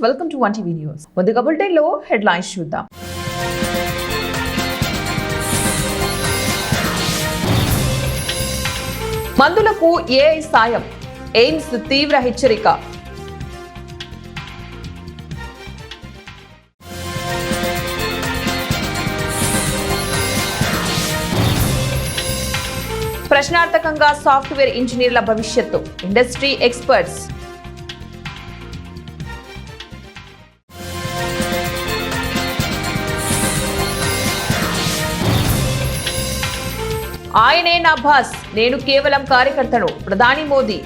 Welcome to 1TV news. ముందుగా బులెటిన్లో headlines చూద్దాం. మందులకు ఏఐ సాయం, ఎయిమ్స్ తీవ్ర హెచ్చరిక. ప్రశ్నార్థకంగా సాఫ్ట్వేర్ ఇంజనీర్ల భవిష్యత్తు, ఇండస్ట్రీ ఎక్స్పర్ట్స్. ఆయనే నా బాస్, నేను కేవలం కార్యకర్తను, ప్రధాని మోదీ.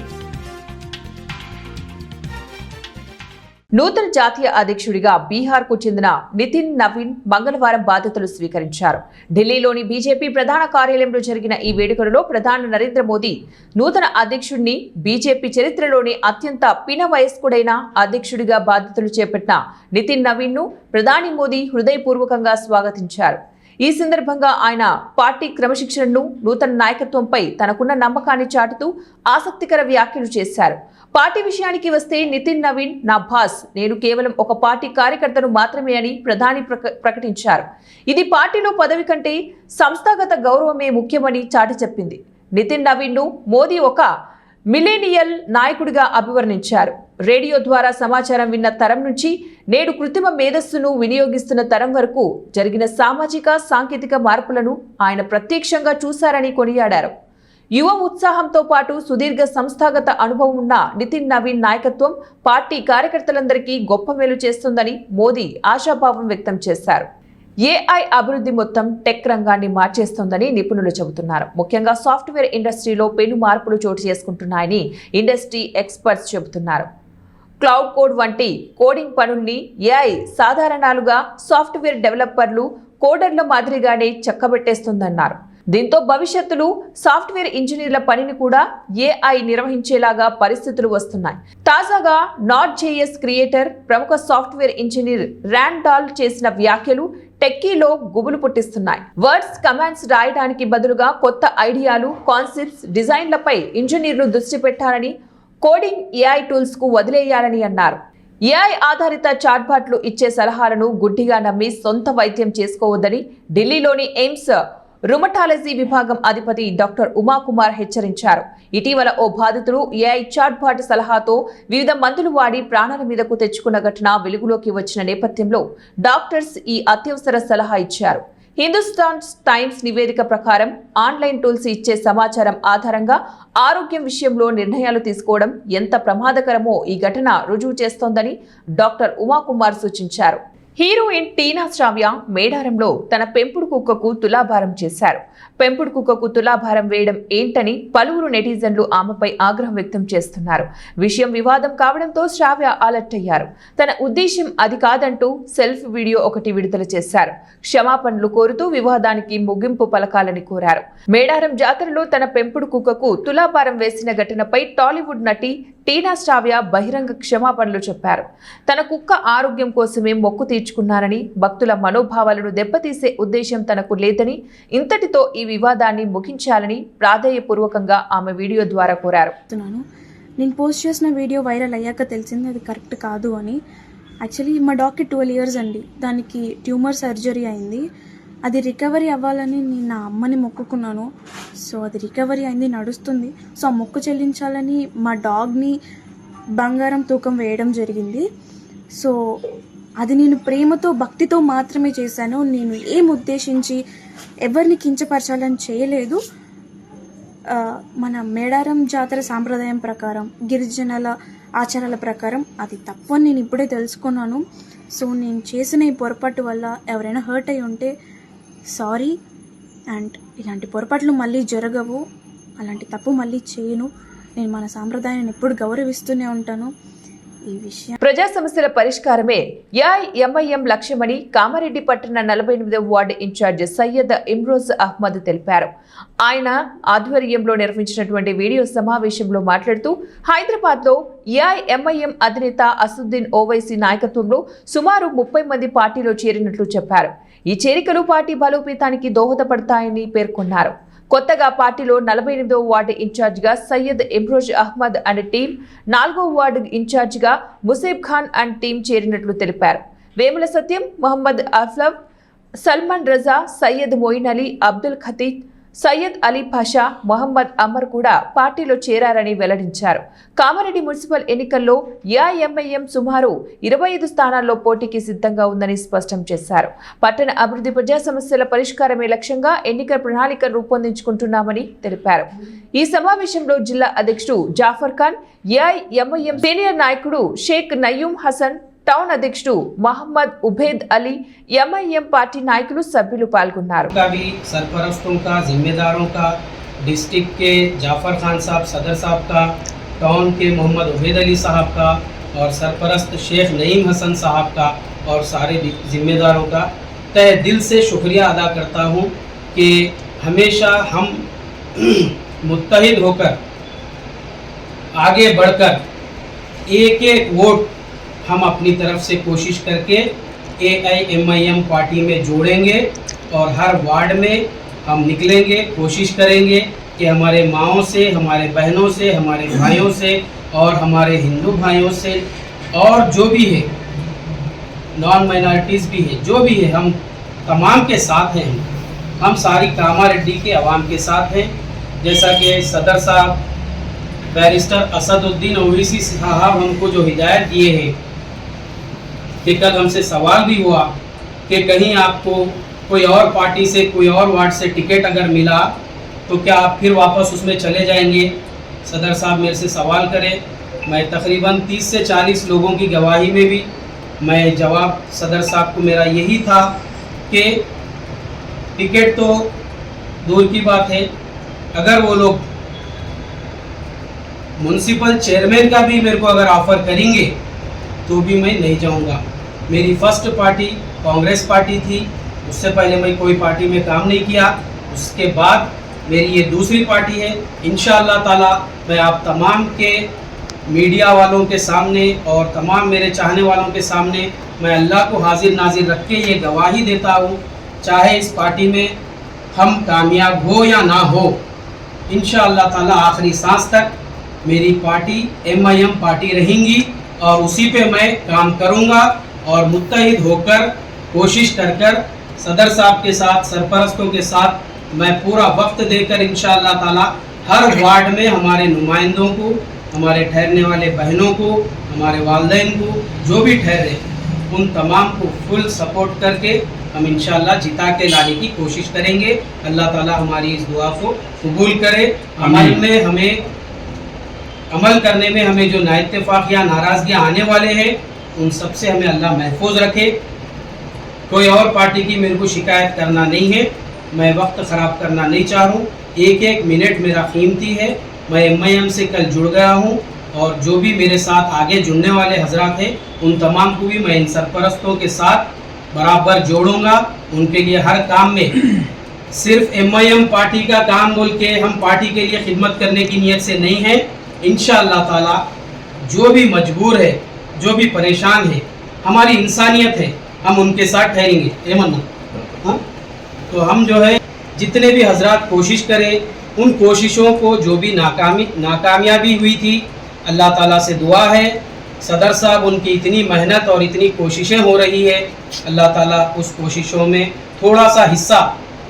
నూతన జాతీయ అధ్యక్షుడిగా బీహార్కు చెందిన నితిన్ నవీన్ మంగళవారం బాధ్యతలు స్వీకరించారు. ఢిల్లీలోని బీజేపీ ప్రధాన కార్యాలయంలో జరిగిన ఈ వేడుకలలో ప్రధాని నరేంద్ర మోదీ నూతన అధ్యక్షుడిని బీజేపీ చరిత్రలోని అత్యంత పిన వయస్కుడైన అధ్యక్షుడిగా బాధ్యతలు చేపట్టిన నితిన్ నవీన్ ను ప్రధాని మోదీ హృదయపూర్వకంగా స్వాగతించారు. ఈ సందర్భంగా ఆయన పార్టీ క్రమశిక్షణను, నూతన నాయకత్వంపై తనకున్న నమ్మకాన్ని చాటుతూ ఆసక్తికర వ్యాఖ్యలు చేశారు. పార్టీ విషయానికి వస్తే నితిన్ నవీన్ నా బాస్, నేను కేవలం ఒక పార్టీ కార్యకర్తను మాత్రమే అని ప్రధాని ప్రకటించారు. ఇది పార్టీలో పదవి కంటే సంస్థాగత గౌరవమే ముఖ్యమని చాటి చెప్పింది. నితిన్ నవీన్ ను మోదీ ఒక మిలేనియల్ నాయకుడిగా అభివర్ణించారు. రేడియో ద్వారా సమాచారం విన్న తరం నుంచి నేడు కృత్రిమ మేధస్సును వినియోగిస్తున్న తరం వరకు జరిగిన సామాజిక, సాంకేతిక మార్పులను ఆయన ప్రత్యక్షంగా చూశారని కొనియాడారు. యువ ఉత్సాహంతో పాటు సుదీర్ఘ సంస్థాగత అనుభవం ఉన్న నితిన్ నవీన్ నాయకత్వం పార్టీ కార్యకర్తలందరికీ గొప్ప మేలు చేస్తుందని మోదీ ఆశాభావం వ్యక్తం చేశారు. ఏఐ అభివృద్ధి మొత్తం టెక్ రంగాన్ని మార్చేస్తోందని నిపుణులు చెబుతున్నారు. ముఖ్యంగా సాఫ్ట్వేర్ ఇండస్ట్రీలో పెను మార్పులు చోటు చేసుకుంటున్నాయని ఇండస్ట్రీ ఎక్స్పర్ట్స్ చెబుతున్నారు. క్లౌడ్ కోడ్ వంటి కోడింగ్ పనుల్ని ఏఐ సాధారణాలుగా సాఫ్ట్వేర్ డెవలపర్లు, కోడర్ల మాదిరిగానే చక్కబెట్టేస్తుందన్నారు. దీంతో భవిష్యత్తులో సాఫ్ట్వేర్ ఇంజనీర్ల పనిని కూడా ఏఐ నిర్వహించేలాగా పరిస్థితులు వస్తున్నాయి. తాజాగా నాట్.js క్రియేటర్, ప్రముఖ సాఫ్ట్వేర్ ఇంజనీర్ ర్యాండాల్ చేసిన వ్యాఖ్యలు టెక్కీలో గుబులు పుట్టిస్తున్నాయి. వర్డ్స్, కమాండ్స్ రాయడానికి బదులుగా కొత్త ఐడియాలు, కాన్సెప్ట్స్, డిజైన్లపై ఇంజనీర్లు దృష్టి పెట్టాలని, కోడింగ్ ఏఐ టూల్స్ కు వదిలేయాలని అన్నారు. ఏఐ ఆధారిత చాట్బాట్లు ఇచ్చే సలహాలను గుడ్డిగా నమ్మి సొంత వైద్యం చేసుకోవద్దని ఢిల్లీలోని ఎయిమ్స్ రుమటాలజీ విభాగం అధిపతి డాక్టర్ ఉమాకుమార్ హెచ్చరించారు. ఇటీవల ఓ బాధితుడు ఏఐ చాట్బాట్ సలహాతో వివిధ మందులు వాడి ప్రాణాల మీదకు తెచ్చుకున్న ఘటన వెలుగులోకి వచ్చిన నేపథ్యంలో డాక్టర్స్ ఈ అత్యవసర సలహా ఇచ్చారు. హిందుస్థాన్ టైమ్స్ నివేదిక ప్రకారం ఆన్లైన్ టూల్స్ ఇచ్చే సమాచారం ఆధారంగా ఆరోగ్యం విషయంలో నిర్ణయాలు తీసుకోవడం ఎంత ప్రమాదకరమో ఈ ఘటన రుజువు చేస్తోందని డాక్టర్ ఉమాకుమార్ సూచించారు. హీరోయిన్ టీనా శ్రావ్య మేడారంలో తన పెంపుడు కుక్కకు తులాభారం చేశారు. పెంపుడు కుక్కకు తులాభారం వేయడం ఏంటని పలువురు నెటిజన్లు ఆమెపై ఆగ్రహం వ్యక్తం చేస్తున్నారు. విషయం వివాదం కావడంతో శ్రావ్య అలర్ట్ అయ్యారు. తన ఉద్దేశం అది కాదంటూ సెల్ఫ్ వీడియో ఒకటి విడుదల చేశారు. క్షమాపణలు కోరుతూ వివాదానికి ముగింపు పలకాలని కోరారు. మేడారం జాతరలో తన పెంపుడు కుక్కకు తులాభారం వేసిన ఘటనపై టాలీవుడ్ నటి టీనా శ్రావ్య బహిరంగ క్షమాపణలు చెప్పారు. తన కుక్క ఆరోగ్యం కోసమే మొక్కు తీర్చుకున్నారని, భక్తుల మనోభావాలను దెబ్బతీసే ఉద్దేశం తనకు లేదని, ఇంతటితో ఈ వివాదాన్ని ముగించాలని ప్రాధేయపూర్వకంగా ఆమె వీడియో ద్వారా కోరారు. నేను పోస్ట్ చేసిన వీడియో వైరల్ అయ్యాక తెలిసింది అది కరెక్ట్ కాదు అని. యాక్చువల్లీ మా డాక్కి 12 years అండి. దానికి ట్యూమర్ సర్జరీ అయింది. అది రికవరీ అవ్వాలని నేను నా అమ్మని మొక్కుకున్నాను. సో అది రికవరీ అయింది, నడుస్తుంది. సో ఆ మొక్కు చెల్లించాలని మా డాగ్ని బంగారం తూకం వేయడం జరిగింది. సో అది నేను ప్రేమతో, భక్తితో మాత్రమే చేశాను. నేను ఏం ఉద్దేశించి ఎవరిని కించపరచాలని చేయలేదు. మన మేడారం జాతర సాంప్రదాయం ప్రకారం, గిరిజనుల ఆచారాల ప్రకారం అది తప్పు అని నేను ఇప్పుడే తెలుసుకున్నాను. సో నేను చేసిన ఈ పొరపాటు వల్ల ఎవరైనా హర్ట్ అయి ఉంటే సారీ. అండ్ ఇలాంటి పొరపాట్లు మళ్ళీ జరగవు. అలాంటి తప్పు మళ్ళీ చేయను. నేను మన సాంప్రదాయాన్ని ఎప్పుడు గౌరవిస్తూనే ఉంటాను. ఈ విషయం ప్రజా సమస్యల పరిష్కారమే ఏఐఎంఐఎం లక్ష్యమని కామారెడ్డి పట్టణ 48వ వార్డు ఇన్ఛార్జ్ సయ్యద్ ఇమ్రోజ్ అహ్మద్ తెలిపారు. ఆయన ఆధ్వర్యంలో నిర్వహించినటువంటి వీడియో సమావేశంలో మాట్లాడుతూ హైదరాబాద్లో ఏఐఎంఐఎం అధినేత అసదుద్దీన్ ఓవైసీ నాయకత్వంలో సుమారు 30 మంది పార్టీలో చేరినట్లు చెప్పారు. ఈ చేరికలు పార్టీ బలోపేతానికి దోహదపడతాయని పేర్కొన్నారు. కొత్తగా పార్టీలో 48వ వార్డు ఇన్ఛార్జిగా సయ్యద్ ఇమ్రోజ్ అహ్మద్ అండ్ టీం, 4వ వార్డు ఇన్ఛార్జిగా ముసేబ్ ఖాన్ అండ్ టీం చేరినట్లు తెలిపారు. వేముల సత్యం, మొహమ్మద్ అఫ్లవ్, సల్మాన్ రజా, సయ్యద్ మొయిన్ అలీ, అబ్దుల్ ఖతీబ్, సయ్యద్ అలీ పాషా, మొహమ్మద్ అమర్ కూడా పార్టీలో చేరారని వెల్లడించారు. కామారెడ్డి మున్సిపల్ ఎన్నికల్లో ఏఐఎంఐఎం సుమారు 25 స్థానాల్లో పోటీకి సిద్ధంగా ఉందని స్పష్టం చేశారు. పట్టణ అభివృద్ధి, ప్రజా సమస్యల పరిష్కారమే లక్ష్యంగా ఎన్నికల ప్రణాళిక రూపొందించుకుంటున్నామని తెలిపారు. ఈ సమావేశంలో జిల్లా అధ్యక్షుడు జాఫర్ ఖాన్, ఏఐఎంఐఎం సీనియర్ నాయకుడు షేక్ నయూమ్ హసన్, టౌన్ అధ్యక్షుడు మహమ్మద్ ఉబేద్ అలీ, ఎంఐఎం పార్టీ నాయకులు, సభ్యులు పాల్గొన్నారు. सरपरस्तों का, जिम्मेदारों का, डिस्ट्रिक्ट के जाफर खान साहब सदर साहब का, टाउन के मोहम्मद उबेद अली साहब का और सरपरस्त शेख नईम हसन साहब का और सारे जिम्मेदारों का तहे दिल से शुक्रिया अदा करता हूँ कि हमेशा हम मुत्तहिद होकर आगे बढ़कर एक एक वोट हम अपनी तरफ से कोशिश करके एआईएमआईएम पार्टी में जोड़ेंगे और हर वार्ड में हम निकलेंगे, कोशिश करेंगे कि हमारे माँओं से, हमारे बहनों से, हमारे भाइयों से और हमारे हिंदू भाइयों से और जो भी है, नॉन माइनॉरिटीज़ भी है, जो भी है, हम तमाम के साथ हैं। हम सारी कामारेड्डी के अवाम के साथ हैं। जैसा कि सदर साहब बैरिस्टर असदुद्दीन ओवैसी साहब हमको जो हिदायत दिए हैं कि कल हमसे सवाल भी हुआ कि कहीं आपको कोई और पार्टी से, कोई और वार्ड से टिकट अगर मिला तो क्या आप फिर वापस उसमें चले जाएंगे। सदर साहब मेरे से सवाल करें, मैं तकरीबन 30 से 40 लोगों की गवाही में भी मैं जवाब सदर साहब को मेरा यही था कि टिकट तो दूर की बात है, अगर वो लोग म्यूनसिपल चेयरमैन का भी मेरे को अगर ऑफ़र करेंगे तो भी मैं नहीं जाऊंगा। मेरी फर्स्ट पार्टी कांग्रेस पार्टी थी, उससे पहले मैं कोई पार्टी में काम नहीं किया, उसके बाद मेरी ये दूसरी पार्टी है। इंशाअल्लाह ताला मैं आप तमाम के मीडिया वालों के सामने और तमाम मेरे चाहने वालों के सामने मैं अल्लाह को हाजिर नाजिर रख के ये गवाही देता हूँ, चाहे इस पार्टी में हम कामयाब हो या ना हो, इंशाअल्लाह ताला आखिरी सांस तक मेरी पार्टी एमआईएम पार्टी रहेंगी और उसी पे मैं काम करूँगा और मुत्तहिद होकर कोशिश कर कर सदर साहब के साथ, सरपरस्तों के साथ मैं पूरा वक्त देकर इंशाअल्लाह ताला हर वार्ड में हमारे नुमाइंदों को, हमारे ठहरने वाले बहनों को, हमारे वालिदैन को, जो भी ठहरे उन तमाम को फुल सपोर्ट करके हम इंशाअल्लाह जिता के लाने की कोशिश करेंगे। अल्लाह ताला हमारी इस दुआ को कबूल करे। अमल करने में हमें जो नाइत्तेफाक या नाराज़गियाँ आने वाले हैं उन सब से हमें अल्लाह महफूज रखे। कोई और पार्टी की मेरे को शिकायत करना नहीं है, मैं वक्त ख़राब करना नहीं चाह रहा हूँ। एक एक मिनट मेरा कीमती है। मैं एमआईएम से कल जुड़ गया हूँ और जो भी मेरे साथ आगे जुड़ने वाले हजरात हैं उन तमाम को भी मैं इन सरपरस्तों के साथ बराबर जोड़ूंगा। उनके लिए हर काम में सिर्फ एमआईएम पार्टी का काम बोल के हम पार्टी के लिए खिदमत करने की नीयत से नहीं है। इंशाअल्लाह ताला जो भी मजबूर है, जो भी परेशान है, हमारी इंसानियत है, हम उनके साथ ठहरेंगे। हाँ, तो हम जो है जितने भी हजरात कोशिश करें, उन कोशिशों को जो भी नाकामयाबी हुई थी, अल्लाह ताला से दुआ है सदर साहब उनकी इतनी मेहनत और इतनी कोशिशें हो रही है, अल्लाह ताला उस कोशिशों में थोड़ा सा हिस्सा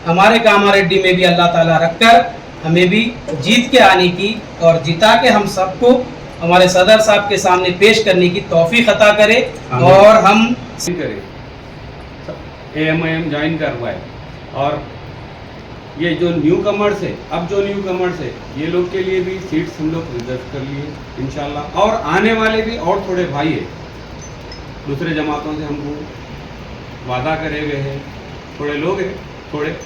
हमारे कामारेड्डी में भी अल्लाह ताला रखकर हमें भी जीत के आने की और जिता के हम सबको हमारे सदर साहब के सामने पेश करने की तौफीक अता करे। और हम करें एएमआईएम ज्वाइन करवाए और ये जो न्यू कमर्स है, अब जो न्यू कमर्स है ये लोग के लिए भी सीट्स हम लोग रिजर्व कर लिए इंशाल्लाह। और आने वाले भी और थोड़े भाई है दूसरे जमातों से हमको वादा करे हुए हैं, थोड़े लोग हैं, थोड़े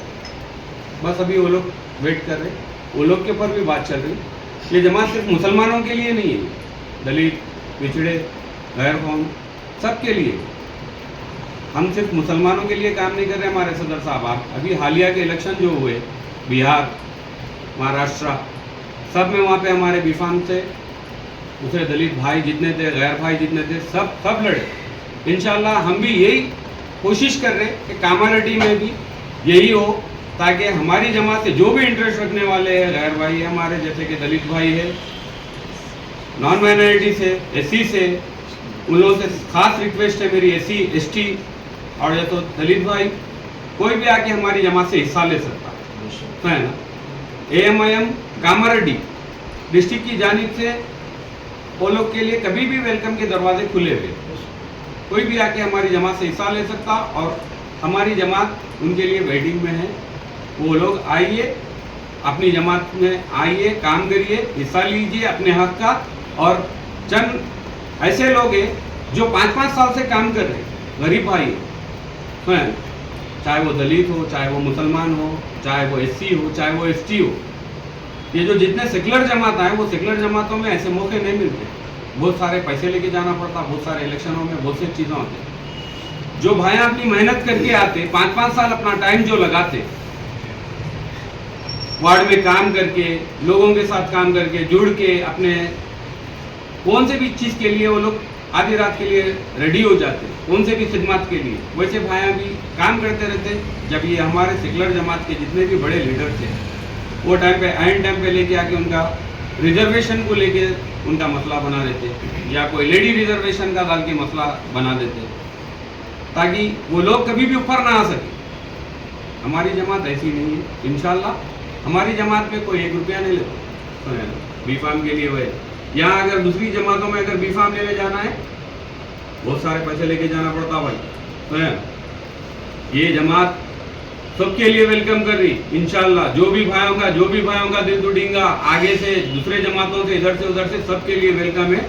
बस अभी वो लोग वेट कर रहे, वो लोग के ऊपर भी बात चल रही। ये जमात सिर्फ मुसलमानों के लिए नहीं है, दलित, पिछड़े, गैर कौम सबके लिए। हम सिर्फ मुसलमानों के लिए काम नहीं कर रहे हमारे सदर साहब। आप अभी हालिया के इलेक्शन जो हुए बिहार, महाराष्ट्र, सब में वहाँ पे हमारे बीफाम से दूसरे दलित भाई जितने थे, गैर भाई जितने थे, सब लड़े। इंशाल्लाह हम भी यही कोशिश कर रहे हैं कि कामारेड्डी में भी यही हो ताकि हमारी जमात से जो भी इंटरेस्ट रखने वाले हैं, गैर भाई है हमारे जैसे कि दलित भाई है, नॉन माइनॉरिटी से, एससी से, उन लोगों से खास रिक्वेस्ट है मेरी, एससी एसटी और या तो दलित भाई कोई भी आके हमारी जमात से हिस्सा ले सकता है ना। AMIM कामारेड्डी डिस्ट्रिक्ट की जानिब से वो लोग के लिए कभी भी वेलकम के दरवाजे खुले हुए, कोई भी आके हमारी जमात से हिस्सा ले सकता और हमारी जमात उनके लिए वेटिंग में है। वो लोग आइए, अपनी जमात में आइए, काम करिए, हिस्सा लीजिए अपने हक का। और चंद ऐसे लोग हैं जो 5-5 साल से काम कर रहे हैं, गरीब भाई हैं, चाहे वो दलित हो, चाहे वो मुसलमान हो, चाहे वो SC हो, चाहे वो ST हो। ये जो जितने सेकुलर जमात हैं वो सेकुलर जमातों में ऐसे मौके नहीं मिलते, बहुत सारे पैसे लेके जाना पड़ता, बहुत सारे इलेक्शनों में बहुत सी चीज़ें होती। जो भाई अपनी मेहनत करके आते, 5-5 साल अपना टाइम जो लगाते, वार्ड में काम करके, लोगों के साथ काम करके, जुड़ के, अपने कौन से भी चीज़ के लिए वो लोग आधी रात के लिए रेडी हो जाते, कौन से भी खिदमत के लिए, वैसे भाइयाँ भी काम करते रहते। जब ये हमारे सेकुलर जमात के जितने भी बड़े लीडर थे वो टाइम पे आइन टाइम पे लेके आके उनका रिजर्वेशन को लेके उनका मसला बना देते, या कोई लेडी रिजर्वेशन का डाल के मसला बना देते, ताकि वो लोग कभी भी ऊपर ना आ सके। हमारी जमात ऐसी नहीं है, इंशाल्लाह हमारी जमात में कोई 1 रुपया नहीं लेता B.Pharm के लिए। वह यहाँ अगर दूसरी जमातों में अगर B.Pharm लेने जाना है बहुत सारे पैसे लेके जाना पड़ता भाई। ये जमात सबके लिए वेलकम कर रही, इंशाल्लाह जो भी भाइयों का दिल टूटेगा, आगे से दूसरे जमातों से, इधर से उधर से, सबके लिए वेलकम है।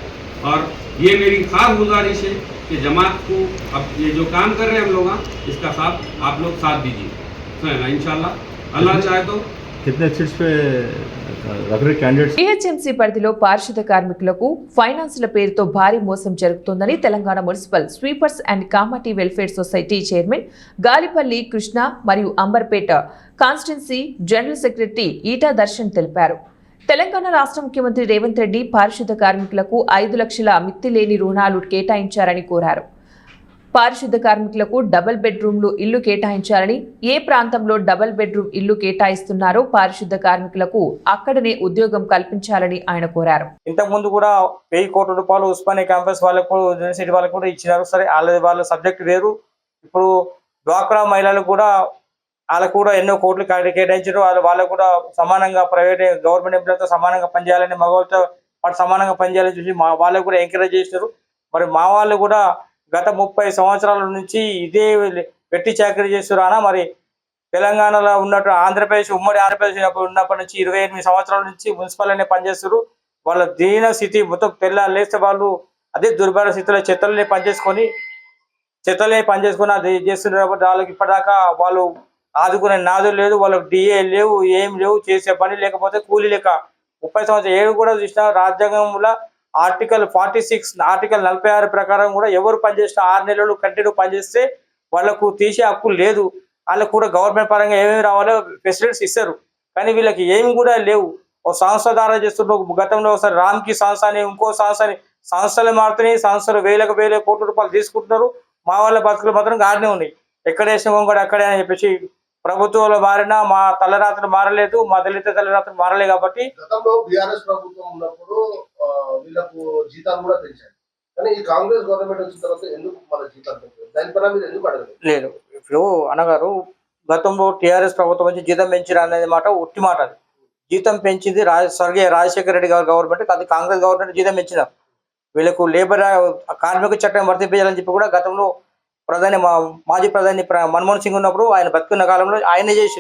और ये मेरी खास गुजारिश है कि जमात को अब ये जो काम कर रहे हैं हम लोग, इसका साथ आप लोग साथ दीजिए, इंशाल्लाह। अल्लाह चाहे तो कितने सीट्स पे रख रहे कैंडिडेट्स? టీహెచ్ఎంసీ పరిధిలో పారిశుద్ధ కార్మికులకు ఫైనాన్సుల పేరుతో భారీ మోసం జరుగుతోందని Telangana municipal sweepers and Kamati welfare society chairman Galipalli Krishna మరియు Amberpet constituency general secretary Eta Darshan తెలిపారు. తెలంగాణ రాష్ట్ర ముఖ్యమంత్రి రేవంత్ రెడ్డి పారిశుద్ధ కార్మికులకు 5 లక్షల మిత్తిలేని రుణాలు కేటాయించారని కోరారు. పారిశుద్ధ కార్మికులకు డబుల్ బెడ్రూమ్లు ఇల్లు కేటాయించాలని, ఏ ప్రాంతంలో డబుల్ బెడ్రూమ్ ఇల్లు కేటాయిస్తున్నారో పారిశుద్ధ కార్మికులకు అక్కడనే ఉద్యోగం కల్పించాలని ఆయన కోరారు. ఇంతకు ముందు కూడా 1000 కోట్ల రూపాయలు ఉస్మానియా క్యాంపస్ వాళ్ళకు, యూనివర్సిటీ వాళ్ళకు కూడా ఇచ్చినారు. సరే వాళ్ళ సబ్జెక్ట్ వేరు. ఇప్పుడు డ్వాక్రా మహిళలకు కూడా వాళ్ళకు కూడా ఎన్నో కోట్లు కేటాయించారు. వాళ్ళకు కూడా సమానంగా ప్రైవేట్ గవర్నమెంట్ ఎంప్లాయ్తో సమానంగా పనిచేయాలని, మగవాళ్ళతో పాటు సమానంగా పనిచేయాలని చూసి వాళ్ళకు కూడా ఎంకరేజ్ చేశారు. మరి మా వాళ్ళు కూడా గత 30 సంవత్సరాల నుంచి ఇదే వెట్టి చాకరీ చేస్తున్నా. మరి తెలంగాణలో ఉన్నట్టు ఆంధ్రప్రదేశ్, ఉమ్మడి ఆంధ్రప్రదేశ్ ఉన్నప్పటి నుంచి 28 సంవత్సరాల నుంచి మున్సిపల్ అనే పనిచేస్తారు. వాళ్ళ దీన స్థితి మొత్తం తెల్లారు లేస్తే వాళ్ళు అదే దుర్భర స్థితిలో చెత్తలనే పనిచేసుకొని అది చేస్తున్నారు. కాబట్టి వాళ్ళకి ఇప్పటిదాకా వాళ్ళు ఆదుకునే నాదు లేదు, వాళ్ళకి డిఏ లేవు, ఏం లేవు, చేసే పని లేకపోతే కూలీ లేక 30 సంవత్సరాలు ఏడు కూడా చూసినా రాజ్యాంగంలో ఆర్టికల్ 46 ఆర్టికల్ 46 ప్రకారం కూడా ఎవరు పనిచేసినా 6 నెలలు కంటిన్యూ పనిచేస్తే వాళ్ళకు తీసే హక్కు లేదు. వాళ్ళకు కూడా గవర్నమెంట్ పరంగా ఏమేమి రావాలో ఫెసిలిటీస్ ఇస్తారు, కానీ వీళ్ళకి ఏమి కూడా లేవు. ఒక సంస్థ ద్వారా చేస్తున్నారు. గతంలో ఒకసారి రామ్కి సంస్థ అని, ఇంకో సంస్థ అని, సంస్థలు మారుతున్నాయి. సంస్థలు వేల కోట్ల రూపాయలు తీసుకుంటున్నారు. మా వాళ్ళ బతుకులు మాత్రం గాడినే ఉన్నాయి. ఎక్కడ వేసిన కూడా అక్కడే అని చెప్పేసి ప్రభుత్వంలో మారినా మా తలరాత్రులు మారలేదు, మా దళిత తలరాత్రులు మారలేదు. కాబట్టి గతంలో బీఆర్ఎస్ ప్రభుత్వం ఉన్నప్పుడు వీళ్ళకు జీతాలు కూడా పెంచారు, కానీ ఈ కాంగ్రెస్ గవర్నమెంట్ వచ్చిన తర్వాత ఎందుకు మన జీతాలు పెంచారు? దానిపైన మీరు ఎందుకు అడగలేదు? లేదు, ఇప్పుడు అన్నగారు గతంలో టీఆర్ఎస్ ప్రభుత్వం వచ్చి జీతం పెంచారు అనేది మాట ఉట్టి మాట. అది జీతం పెంచింది స్వర్గీయ రాజశేఖర రెడ్డి గారి గవర్నమెంట్, అది కాంగ్రెస్ గవర్నమెంట్ జీతం పెంచినారు. వీళ్ళకు లేబర్ కార్మిక చట్టం వర్తించాలని చెప్పి కూడా గతంలో మాజీ ప్రధాని మన్మోహన్ సింగ్ ఉన్నప్పుడు ఆయన బతుకున్న కాలంలో ఆయనే చేసి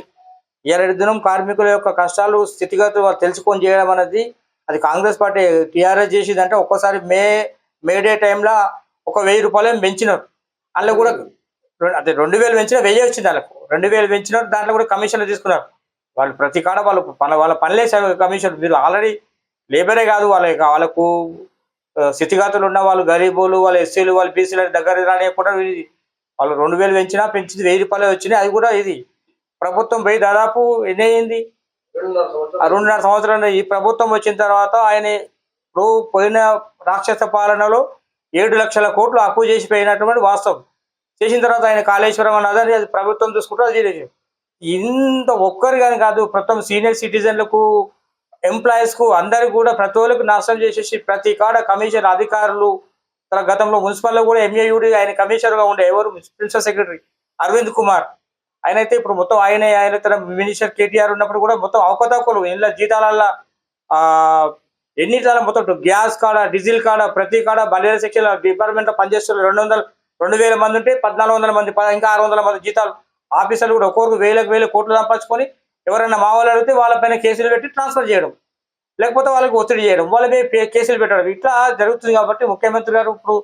7 దినం కార్మికుల యొక్క కష్టాలు స్థితిగతులు తెలుసుకొని చేయడం అనేది అది కాంగ్రెస్ పార్టీ టీఆర్ఎస్ చేసిందంటే ఒక్కోసారి మేడే టైంలో 1000 రూపాయలు పెంచినారు. అందులో కూడా అదే 2000 పెంచినా 1000 వచ్చింది. వాళ్ళకు 2000 పెంచినారు. దాంట్లో కూడా కమిషన్లు తీసుకున్నారు. వాళ్ళు ప్రతి కాడ వాళ్ళ పనులే కమిషన్. మీరు ఆల్రెడీ లేబరే కాదు, వాళ్ళకు స్థితిగతులు ఉన్న వాళ్ళు, గరీబులు, వాళ్ళ ఎస్సీలు, వాళ్ళు బీసీల దగ్గర రానియకుండా వాళ్ళు 2000 పెంచింది 1000 రూపాయలు వచ్చినాయి. అది కూడా ఇది ప్రభుత్వం పోయి దాదాపు ఎన్ని అయింది, 2.5 సంవత్సరాలు. ఈ ప్రభుత్వం వచ్చిన తర్వాత ఆయన పోయిన రాక్షస పాలనలో 7 లక్షల కోట్లు అప్పు చేసిపోయినటువంటి వాస్తవం. చేసిన తర్వాత ఆయన కాళేశ్వరం అన్నది అది ప్రభుత్వం చూసుకుంటే అది ఇంత ఒక్కరు కానీ కాదు, ప్రతి సీనియర్ సిటిజన్లకు, ఎంప్లాయీస్కు అందరికి కూడా ప్రతి ఒక్కరికి నాశనం చేసేసి ప్రతి కాడ కమిషన్ అధికారులు, గతంలో మున్సిపల్లో కూడా ఎంఏయుడి ఆయన కమిషనర్గా ఉండే ఎవరు ప్రిన్సిపల్ సెక్రటరీ అరవింద్ కుమార్, ఆయన అయితే ఇప్పుడు మొత్తం ఆయన తన మినిస్టర్ కేటీఆర్ ఉన్నప్పుడు కూడా మొత్తం అవకతవకలు ఇళ్ళ జీతాలల్లో ఎన్నిసార్లు మొత్తం గ్యాస్ కాడ, డీజిల్ కాడ, ప్రతి కాడ బలియల సెక్షన్ డిపార్ట్మెంట్లో పనిచేస్తున్నారు 2,000 మంది ఉంటే 1,400 మంది, ఇంకా 600 మంది జీతాలు. ఆఫీసర్లు కూడా ఒక్కొక్కరు 1,000 కోట్లు సంపాదించుకొని ఎవరైనా మా వాళ్ళు అడిగితే వాళ్ళపైన కేసులు పెట్టి ట్రాన్స్ఫర్ చేయడం, లేకపోతే వాళ్ళకి ఒత్తిడి చేయడం, వాళ్ళపై కేసులు పెట్టడం, ఇట్లా జరుగుతుంది. కాబట్టి ముఖ్యమంత్రి గారు ఇప్పుడు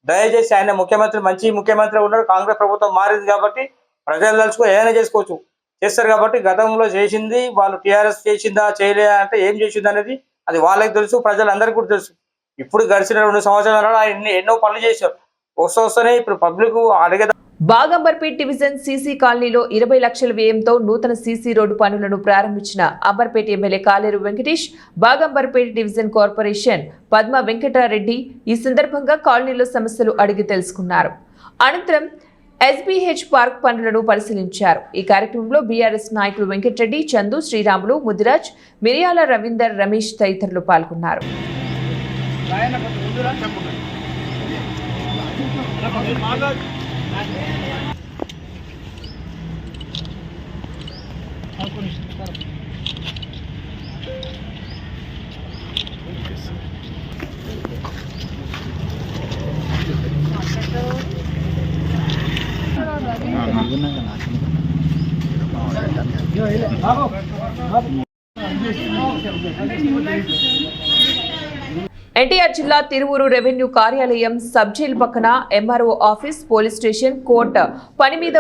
దయచేసి, ఆయన ముఖ్యమంత్రి మంచి ముఖ్యమంత్రి ఉన్నారు, కాంగ్రెస్ ప్రభుత్వం మారింది కాబట్టి ప్రజలు తలుచుకో ఏదైనా చేస్తారు. కాబట్టి గతంలో చేసింది వాళ్ళు టీఆర్ఎస్ చేసిందా చేయలేదా అంటే ఏం చేసింది అనేది అది వాళ్ళకి తెలుసు, ప్రజలందరికీ కూడా తెలుసు. ఇప్పుడు గడిచిన 2 సంవత్సరాలు ఎన్నో పనులు చేశారు. వస్తూనే ఇప్పుడు పబ్లిక్ అడిగే బాగంబర్పేట్ డివిజన్ సీసీ కాలనీలో 20 లక్షల వ్యయంతో నూతన సీసీ రోడ్డు పనులను ప్రారంభించిన అంబర్పేట ఎమ్మెల్యే కాలేరు వెంకటేష్, బాగంబర్పేట్ డివిజన్ కార్పొరేషన్ పద్మ వెంకటారెడ్డి ఈ సందర్భంగా కాలనీలో సమస్యలు అడిగి తెలుసుకున్నారు. అనంతరం ఎస్బీహెచ్ పార్క్ పనులను పరిశీలించారు. ఈ కార్యక్రమంలో బీఆర్ఎస్ నాయకులు వెంకటరెడ్డి, చందు, శ్రీరాములు, ముదిరాజ్, మిరియాల రవీందర్, రమేష్ తదితరులు పాల్గొన్నారు. ఎన్టీఆర్ జిల్లా తిరువూరు రెవెన్యూ కార్యాలయం, సబ్ జైలు పక్కన MRO office, police station, court పని మీద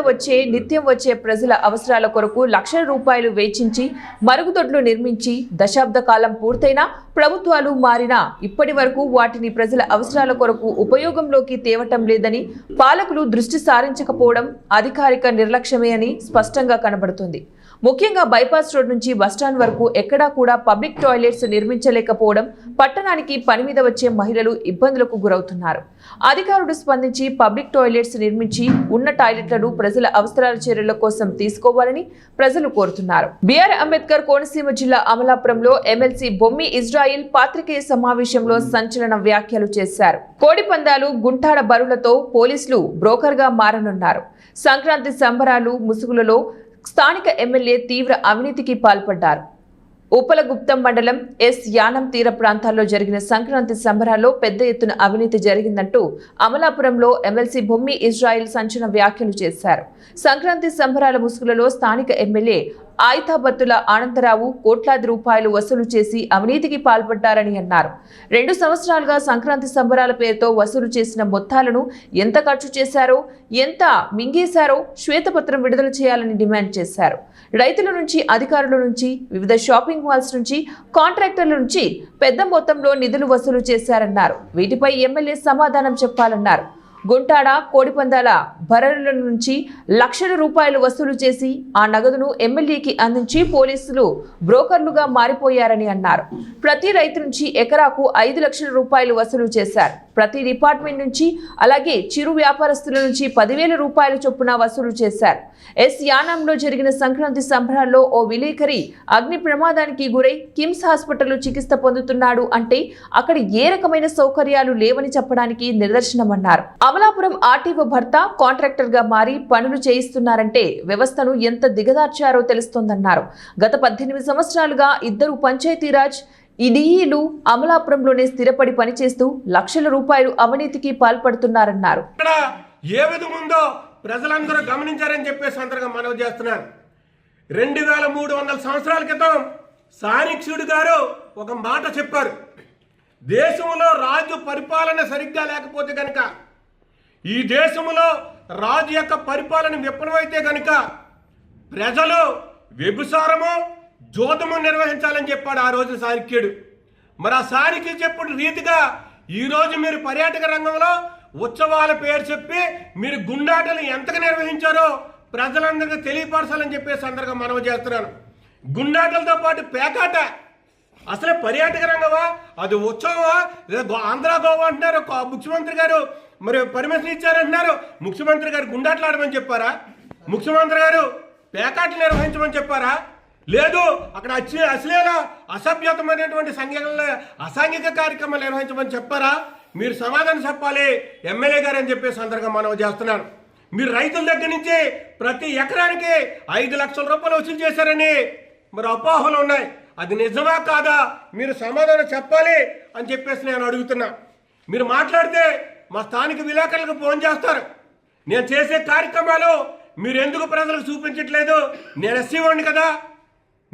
నిత్యం వచ్చే ప్రజల అవసరాల కొరకు లక్షల రూపాయలు వెచ్చించి మరుగుదొడ్లు నిర్మించి దశాబ్ద కాలం పూర్తయినా ప్రభుత్వాలు మారినా ఇప్పటి వరకు వాటిని ప్రజల అవసరాల కొరకు ఉపయోగంలోకి తేవటం లేదని, పాలకులు దృష్టి సారించకపోవడం అధికారిక నిర్లక్ష్యమే అని స్పష్టంగా కనబడుతుంది. ముఖ్యంగా బైపాస్ రోడ్ నుంచి బస్టాండ్ వరకు ఎక్కడా కూడా పబ్లిక్ టాయిలెట్స్ నిర్మించలేకపోవడం పట్టణానికి పని మీద వచ్చే మహిళలు ఇబ్బందులకు గురవుతున్నారు. అధికారులు స్పందించి పబ్లిక్ టాయిలెట్స్ నిర్మించి ఉన్న టాయిలెట్లను ప్రజల అవసరాల చర్యల కోసం తీసుకోవాలని ప్రజలు కోరుతున్నారు. బిఆర్ అంబేద్కర్ కోనసీమ జిల్లా అమలాపురంలో ఎమ్మెల్సీ బొమ్మి ఇజ్రాయిల్ పాత్రికేయ సమావేశంలో సంచలన వ్యాఖ్యలు చేశారు. కోడి పందాలు, గుంటాడ బరులతో పోలీసులు బ్రోకర్గా మారనున్నారు. సంక్రాంతి సంబరాలు ముసుగులలో స్థానిక ఎమ్మెల్యే తీవ్ర అవినీతికి పాల్పడ్డారు. ఉప్పలగుప్తం మండలం ఎస్ యానం తీర ప్రాంతాల్లో జరిగిన సంక్రాంతి సంబరాల్లో పెద్ద ఎత్తున అవినీతి జరిగిందంటూ అమలాపురంలో ఎమ్మెల్సీ బొమ్మి ఇజ్రాయిల్ సంచలన వ్యాఖ్యలు చేశారు. సంక్రాంతి సంబరాల ముసుగులలో స్థానిక ఎమ్మెల్యే ఆయితాబత్తుల ఆనందరావు కోట్లాది రూపాయలు వసూలు చేసి అవినీతికి పాల్పడ్డారని అన్నారు. 2 సంవత్సరాలుగా సంక్రాంతి సంబరాల పేరుతో వసూలు చేసిన మొత్తాలను ఎంత ఖర్చు చేశారో, ఎంత మింగేశారో శ్వేతపత్రం విడుదల చేయాలని డిమాండ్ చేశారు. రైతుల నుంచి, అధికారుల నుంచి, వివిధ షాపింగ్ మాల్స్ నుంచి, కాంట్రాక్టర్ల నుంచి పెద్ద మొత్తంలో నిధులు వసూలు చేశారన్నారు. వీటిపై ఎమ్మెల్యే సమాధానం చెప్పాలన్నారు. గుంటాడ, కోడిపందాల బరల నుంచి లక్షల రూపాయలు వసూలు చేసి ఆ నగదును ఎమ్మెల్యేకి అందించి పోలీసులు బ్రోకర్లుగా మారిపోయారని అన్నారు. ప్రతి రైతు నుంచి ఎకరాకు 5 లక్షల రూపాయలు వసూలు చేశారు. ప్రతి డిపార్ట్మెంట్ నుంచి, అలాగే చిరు వ్యాపారస్తుల నుంచి 10,000 రూపాయల చొప్పున వసూలు చేశారు. ఎస్ యానంలో జరిగిన సంక్రాంతి సంబరాల్లో ఓ విలేకరి అగ్ని ప్రమాదానికి గురై కిమ్స్ హాస్పిటల్లో చికిత్స పొందుతున్నాడు అంటే అక్కడ ఏ రకమైన సౌకర్యాలు లేవని చెప్పడానికి నిదర్శనమన్నారు. అమలాపురం ఆర్టీఓ భర్త కాంట్రాక్టర్ గా మారి పనులు చేయిస్తున్నారంటే వ్యవస్థను ఎంత దిగదార్చారో తెలుస్తోందన్నారు. గత 18 సంవత్సరాలుగా 2 పంచాయతీరాజ్ ఈడీఈలు అమలాపురంలోనే స్థిరపడి పనిచేస్తూ లక్షల రూపాయలు అవినీతికి పాల్పడుతున్నారన్నారు. ఏ విధంగా ప్రజలందరూ గమనించారని చెప్పేసి అందరిగా మనవి చేస్తున్నారు. 2300 సంవత్సరాల క్రితం సానిక్షుడు గారు ఒక మాట చెప్పారు. దేశంలో రాజు పరిపాలన సరిగ్గా లేకపోతే కనుక, ఈ దేశంలో రాజు యొక్క పరిపాలన విఫలమైతే కనుక ప్రజలు వ్యభిచారము, జోదము నిర్వహించాలని చెప్పాడు ఆ రోజు సాణిక్యుడు. మరి ఆ సాణిక్యుడు చెప్పిన రీతిగా ఈరోజు మీరు పర్యాటక రంగంలో ఉత్సవాల పేరు చెప్పి మీరు గుండాటలు ఎంతగా నిర్వహించారో ప్రజలందరికీ తెలియపరచాలని చెప్పేసి అందరిగా మనవి చేస్తున్నాను. గుండాటలతో పాటు పేకాట అసలే పర్యాటక రంగమా, అది ఉత్సవమా? ఆంధ్ర గోవా అంటున్నారు. ముఖ్యమంత్రి గారు మరి పర్మిషన్ ఇచ్చారంటున్నారు. ముఖ్యమంత్రి గారు గుండాట్లు ఆడమని చెప్పారా? ముఖ్యమంత్రి గారు పేకాట్లు నిర్వహించమని చెప్పారా? లేదు అక్కడ అశ్లీల అసభ్యతమైనటువంటి అసాంఘిక కార్యక్రమాలు నిర్వహించమని చెప్పారా? మీరు సమాధానం చెప్పాలి ఎమ్మెల్యే గారు అని చెప్పే సందర్భంగా మనవి చేస్తున్నాను. మీరు రైతుల దగ్గర నుంచి ప్రతి ఎకరానికి 5 లక్షల రూపాయలు వసూలు చేశారని మరి అపోహలు ఉన్నాయి. అది నిజమా కాదా మీరు సమాధానం చెప్పాలి అని చెప్పేసి నేను అడుగుతున్నా. మీరు మాట్లాడితే మా స్థానిక విలేకరులకు ఫోన్ చేస్తారు. నేను చేసే కార్యక్రమాలు మీరు ఎందుకు ప్రజలకు చూపించట్లేదు? నేను ఎస్సీ వాడిని కదా,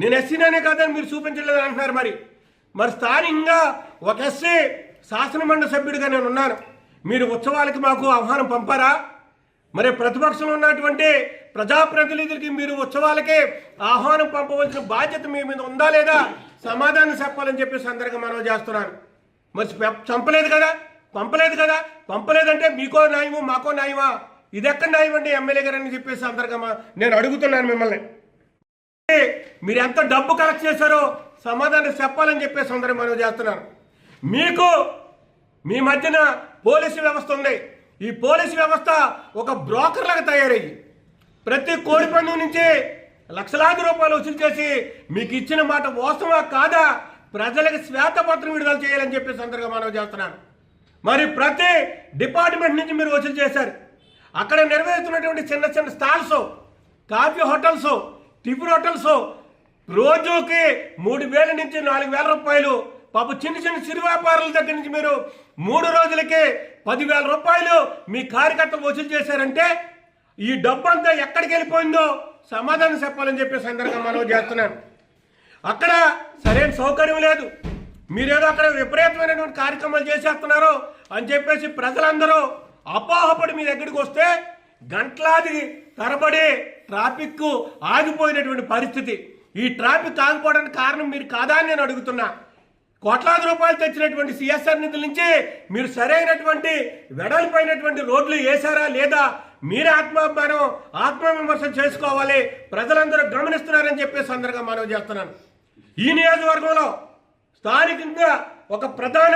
నేను ఎస్సీనే కదా మీరు చూపించట్లేదు అంటున్నారు. మరి స్థానికంగా ఒక ఎస్సీ శాసనమండలి సభ్యుడిగా నేను ఉన్నాను. మీరు ఉత్సవాలకి మాకు ఆహ్వానం పంపారా? మరి ప్రతిపక్షంలో ఉన్నటువంటి ప్రజాప్రతినిధులకి మీరు ఉత్సవాలకి ఆహ్వానం పంపవలసిన బాధ్యత మీ మీద ఉందా లేదా సమాధానం చెప్పాలని చెప్పి సందర్భంగా మనవి చేస్తున్నాను. మరి చంపలేదు కదా, పంపలేదు కదా, పంపలేదంటే మీకో న్యాయమో మాకో న్యాయమా? ఇది ఎక్కడ న్యాయం అండి ఎమ్మెల్యే గారు అని చెప్పేసి సందర్భంగా నేను అడుగుతున్నాను మిమ్మల్ని. మీరు ఎంత డబ్బు కలెక్ట్ చేశారో సమాధానం చెప్పాలని చెప్పేసి సందర్భంగా మనవి చేస్తున్నాను. మీకు మీ మధ్యన పోలీసు వ్యవస్థ ఉంది. ఈ పోలీసు వ్యవస్థ ఒక బ్రోకర్ లాగా తయారయ్యి ప్రతి కోడి పండుగ నుంచి లక్షలాది రూపాయలు వసూలు చేసి మీకు ఇచ్చిన మాట వాస్తవా కాదా ప్రజలకు శ్వేతపత్రం విడుదల చేయాలని చెప్పి సందర్భంగా మనవి చేస్తున్నాను. మరి ప్రతి డిపార్ట్మెంట్ నుంచి మీరు వసూలు చేశారు. అక్కడ నిర్వహిస్తున్నటువంటి చిన్న చిన్న stalls, coffee hotels, tiffin hotels రోజుకి 3,000 నుంచి 4,000 రూపాయలు. పాప చిన్న చిన్న చిరు వ్యాపారుల దగ్గర నుంచి మీరు 3 రోజులకే 10,000 రూపాయలు మీ కార్యకర్తలు వసూలు చేశారంటే ఈ డబ్బు అంతా ఎక్కడికి వెళ్ళిపోయిందో సమాధానం చెప్పాలని చెప్పే సందర్భంగా మనం చేస్తున్నాను. అక్కడ సరైన సౌకర్యం లేదు. మీరేదో అక్కడ విపరీతమైనటువంటి కార్యక్రమాలు చేసేస్తున్నారు అని చెప్పేసి ప్రజలందరూ అపోహపడి మీ దగ్గరికి వస్తే గంటలాది తరబడి ట్రాఫిక్ ఆగిపోయినటువంటి పరిస్థితి. ఈ ట్రాఫిక్ ఆగిపోవడానికి కారణం మీరు కాదా అని నేను అడుగుతున్నా. కోట్లాది రూపాయలు తెచ్చినటువంటి సిఎస్ఆర్ నిధుల నుంచి మీరు సరైనటువంటి వెడల్పోయినటువంటి రోడ్లు వేశారా లేదా మీరే ఆత్మవిమర్శ చేసుకోవాలి. ప్రజలందరూ గమనిస్తున్నారని చెప్పే సందర్భంగా మనవి చేస్తున్నాను. ఈ నియోజకవర్గంలో స్థానికంగా ఒక ప్రధాన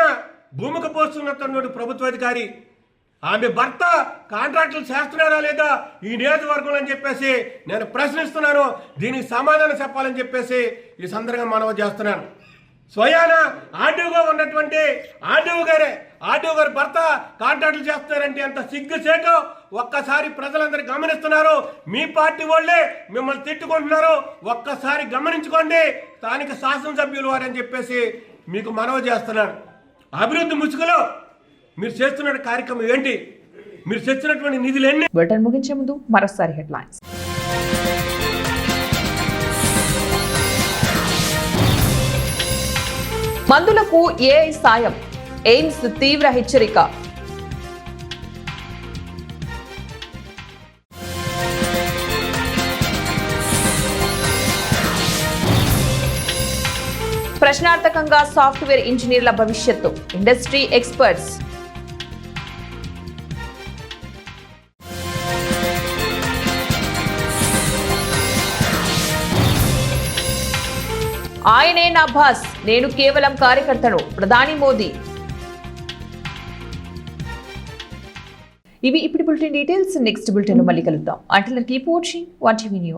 భూమిక పోస్తున్నటువంటి ప్రభుత్వాధికారి ఆమె భర్త కాంట్రాక్టులు చేస్తున్నారా లేదా ఈ నియోజకవర్గంలో అని చెప్పేసి నేను ప్రశ్నిస్తున్నాను. దీనికి సమాధానం చెప్పాలని చెప్పేసి ఈ సందర్భంగా మనవి చేస్తున్నాను. స్వయాన ఆర్డీఓగా ఉన్నటువంటి ఆర్డీఓ గారి భర్త కాంట్రాక్టులు చేస్తున్నారంటే అంత సిగ్గుచేటు ఒక్కసారి ప్రజలందరూ గమనిస్తున్నారు. మీ పార్టీ వాళ్ళే మిమ్మల్ని తిట్టుకుంటున్నారు. ఒక్కసారి గమనించుకోండి స్థానిక శాసనసభ్యులు వారని చెప్పేసి మీకు మనవి చేస్తున్నాను. అభివృద్ధి ముసుగులో మీరు చేస్తున్న కార్యక్రమం ఏంటి? మీరు తెచ్చినటువంటి నిధులు ఎన్ని? బులెటిన్ ముగించే ముందు మరోసారి హెడ్లైన్స్. మందులకు ఏఐ సాయం, ఎయిమ్స్ తీవ్ర హెచ్చరిక. ప్రశ్నార్థకంగా సాఫ్ట్వేర్ ఇంజనీర్ల భవిష్యత్తు, ఇండస్ట్రీ ఎక్స్పర్ట్స్. ఆయనే నా బాస్, నేను కేవలం కార్యకర్తను, ప్రధాని మోదీ. ఇవి ఇప్పుడు బులెటిన్ డీటెయిల్స్. నెక్స్ట్ బులెటిన్ మళ్ళీ కలుద్దాం. Until keep watching 1TV news.